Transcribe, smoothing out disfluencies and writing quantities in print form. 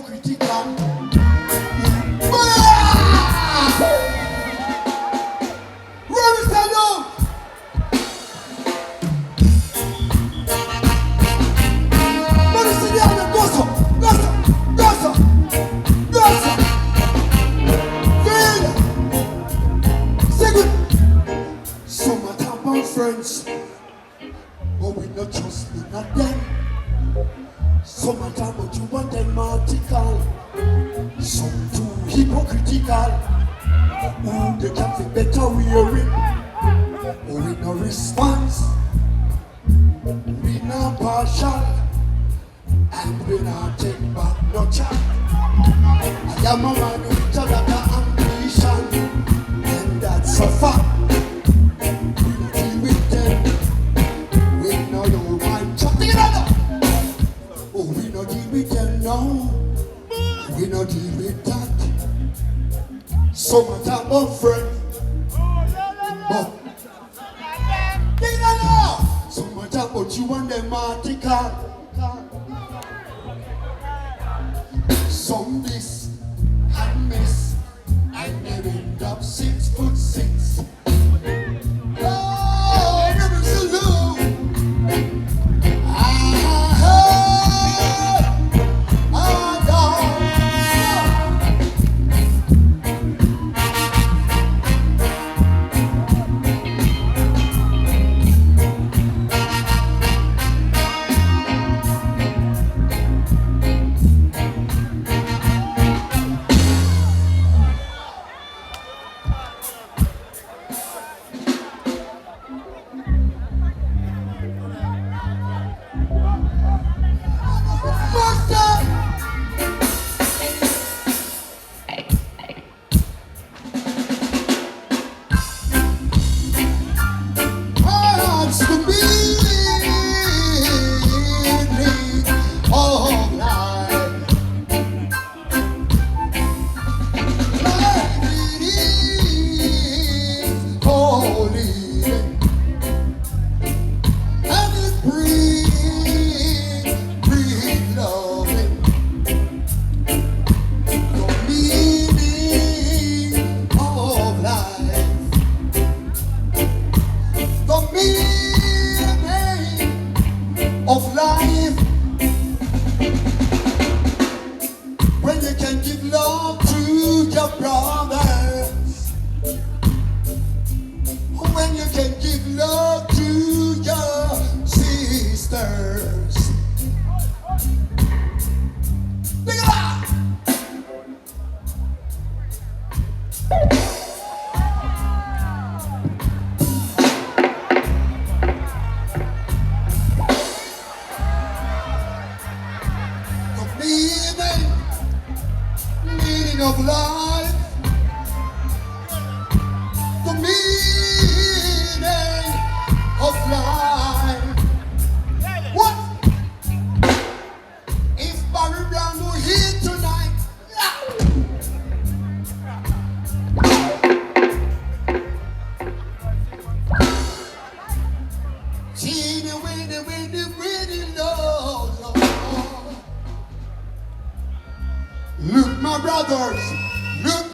hypocritical. Where is that now? Let me see the other gossip, gossip, gossip, gossip. Feel sing it. Some are tampon friends, but we not trust me, not them. Some are tampon, but you want them article. Some too hypocritical. Who they can feel better wearing. Oh, we no response. We not partial. And we not take back no chat. I am a man with a lot of ambition. And that's a fact. We not deal with them. We know your mind chat together. Oh, we not deal with them now. We not deal with that. Some of them are friends. But they don't know. Some of them but you want them article. Some this and miss. And they end up 6'6". Oh, never salute. Of life, the meaning of life. What if Barry Brown were here tonight? Teeny weeny weeny weeny Lord. Look, my brothers.